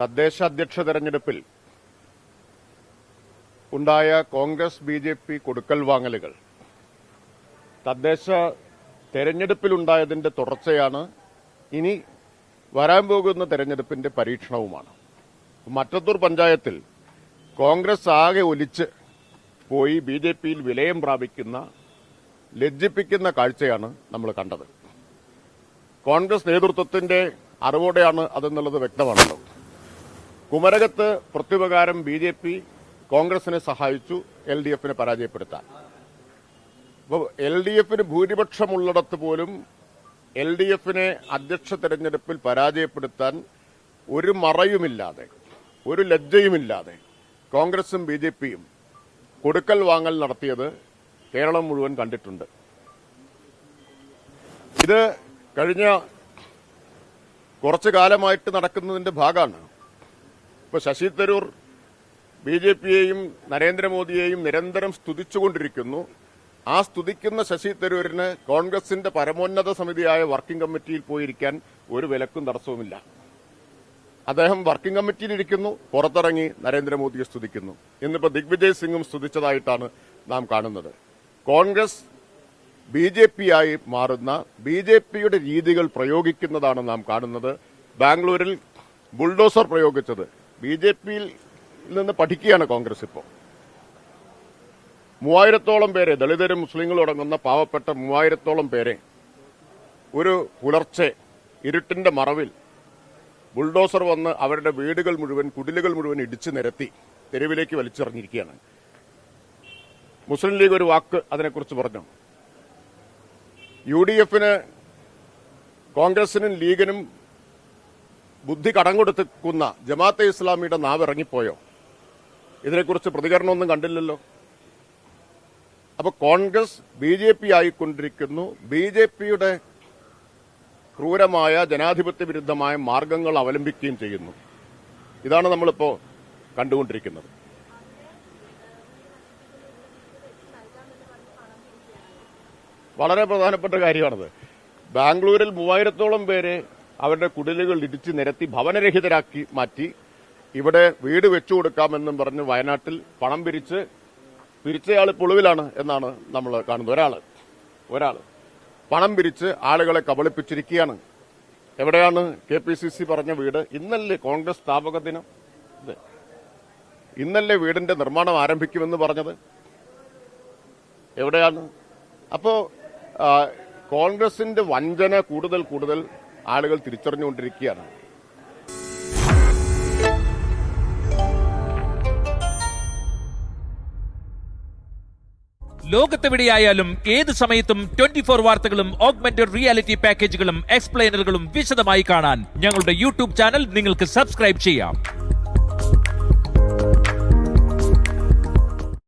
തദ്ദേശ അധ്യക്ഷ തെരഞ്ഞെടുപ്പിൽ ഉണ്ടായ കോൺഗ്രസ് ബി.ജെ.പി. കൊടുക്കൽ വാങ്ങലുകൾ തദ്ദേശ തെരഞ്ഞെടുപ്പിലുണ്ടായതിന്റെ തുടർച്ചയാണ്. ഇനി വരാൻ പോകുന്ന തെരഞ്ഞെടുപ്പിന്റെ പരീക്ഷണവുമാണ്. മറ്റത്തൂർ പഞ്ചായത്തിൽ കോൺഗ്രസ് ആകെ ഒലിച്ച് പോയി ബി.ജെ.പിയിൽ വിലയം പ്രാപിക്കുന്ന ലജ്ജിപ്പിക്കുന്ന കാഴ്ചയാണ് നമ്മൾ കണ്ടത്. കോൺഗ്രസ് നേതൃത്വത്തിന്റെ അറിവോടെയാണ് അതെന്നുള്ളത് വ്യക്തമാണല്ലോ. കുമരകത്ത് പ്രത്യുപകാരം ബി.ജെ.പി. കോൺഗ്രസിനെ സഹായിച്ചു എൽ.ഡി.എഫിനെ പരാജയപ്പെടുത്താൻ. അപ്പോൾ എൽ.ഡി.എഫിന് ഭൂരിപക്ഷമുള്ളിടത്ത് പോലും എൽ.ഡി.എഫിനെ അധ്യക്ഷ തെരഞ്ഞെടുപ്പിൽ പരാജയപ്പെടുത്താൻ ഒരു മറയുമില്ലാതെ, ഒരു ലജ്ജയുമില്ലാതെ കോൺഗ്രസും ബി.ജെ.പിയും കൊടുക്കൽ വാങ്ങൽ നടത്തിയത് കേരളം മുഴുവൻ കണ്ടിട്ടുണ്ട്. ഇത് കഴിഞ്ഞ കുറച്ചു കാലമായിട്ട് നടക്കുന്നതിന്റെ ഭാഗമാണ്. ഇപ്പോൾ ശശി തരൂർ ബി.ജെ.പിയെയും നരേന്ദ്രമോദിയെയും നിരന്തരം സ്തുതിച്ചുകൊണ്ടിരിക്കുന്നു. ആ സ്തുതിക്കുന്ന ശശി തരൂരിന് കോൺഗ്രസിന്റെ പരമോന്നത സമിതിയായ വർക്കിംഗ് കമ്മിറ്റിയിൽ പോയിരിക്കാൻ ഒരു വിലക്കും തടസ്സവുമില്ല. അദ്ദേഹം വർക്കിംഗ് കമ്മിറ്റിയിൽ ഇരിക്കുന്നു, പുറത്തിറങ്ങി നരേന്ദ്രമോദിയെ സ്തുതിക്കുന്നു. ഇന്നിപ്പോൾ ദിഗ്വിജയ് സിംഗും സ്തുതിച്ചതായിട്ടാണ് നാം കാണുന്നത്. കോൺഗ്രസ് ബി.ജെ.പിയായി മാറുന്ന ബി.ജെ.പിയുടെ രീതികൾ പ്രയോഗിക്കുന്നതാണ് നാം കാണുന്നത്. ബാംഗ്ലൂരിൽ ബുൾഡോസർ പ്രയോഗിച്ചത് ബി.ജെ.പിയിൽ നിന്ന് പഠിക്കുകയാണ് കോൺഗ്രസ്. ഇപ്പോൾ 3000-ഓളം പേരെ, ദളിതരും മുസ്ലിങ്ങളും അടങ്ങുന്ന പാവപ്പെട്ട 3000-ഓളം പേരെ ഒരു പുലർച്ചെ ഇരുട്ടിന്റെ മറവിൽ ബുൾഡോസർ വന്ന് അവരുടെ വീടുകൾ മുഴുവൻ, കുടിലുകൾ മുഴുവൻ ഇടിച്ചു നിരത്തി തെരുവിലേക്ക് വലിച്ചെറിഞ്ഞിരിക്കുകയാണ്. മുസ്ലിം ലീഗ് ഒരു വാക്ക് അതിനെക്കുറിച്ച് പറഞ്ഞു. യു.ഡി.എഫിന്, കോൺഗ്രസിനും ലീഗിനും ബുദ്ധി കടം കൊടുക്കുന്ന ജമാഅത്തെ ഇസ്ലാമിയുടെ നാവ് ഇറങ്ങിപ്പോയോ? ഇതിനെക്കുറിച്ച് പ്രതികരണമൊന്നും കണ്ടില്ലല്ലോ. അപ്പൊ കോൺഗ്രസ് ബി.ജെ.പി. ആയിക്കൊണ്ടിരിക്കുന്നു. ബി.ജെ.പിയുടെ ക്രൂരമായ ജനാധിപത്യ വിരുദ്ധമായ മാർഗങ്ങൾ അവലംബിക്കുകയും ചെയ്യുന്നു. ഇതാണ് നമ്മളിപ്പോ കണ്ടുകൊണ്ടിരിക്കുന്നത്. വളരെ പ്രധാനപ്പെട്ട കാര്യമാണത്. ബാംഗ്ലൂരിൽ 3000-ഓളം പേരെ അവരുടെ കുടിലുകൾ ഇടിച്ചു നിരത്തി ഭവനരഹിതരാക്കി മാറ്റി. ഇവിടെ വീട് വെച്ചു കൊടുക്കാമെന്നും പറഞ്ഞ് വയനാട്ടിൽ പണം പിരിച്ചയാൾ പൊളിവിലാണ് എന്നാണ് നമ്മൾ കാണുന്നത്. ഒരാള് പണം പിരിച്ച് ആളുകളെ കബളിപ്പിച്ചിരിക്കുകയാണ്. എവിടെയാണ് KPCC പറഞ്ഞ വീട്? ഇന്നല്ലേ കോൺഗ്രസ് സ്ഥാപക ദിനം? ഇന്നല്ലേ വീടിന്റെ നിർമ്മാണം ആരംഭിക്കുമെന്ന് പറഞ്ഞത്? എവിടെയാണ്? അപ്പോ കോൺഗ്രസിന്റെ വഞ്ചന കൂടുതൽ ആളുകൾ തിരിച്ചറിഞ്ഞുകൊണ്ടിരിക്കുകയാണ്. ലോകത്തെവിടെയായാലും ഏത് സമയത്തും 24 വാർത്തകളും ഓഗ്മെന്റഡ് റിയാലിറ്റി പാക്കേജുകളും എക്സ്പ്ലെയിനറുകളും വിശദമായി കാണാൻ ഞങ്ങളുടെ യൂട്യൂബ് ചാനൽ നിങ്ങൾക്ക് സബ്സ്ക്രൈബ് ചെയ്യാം.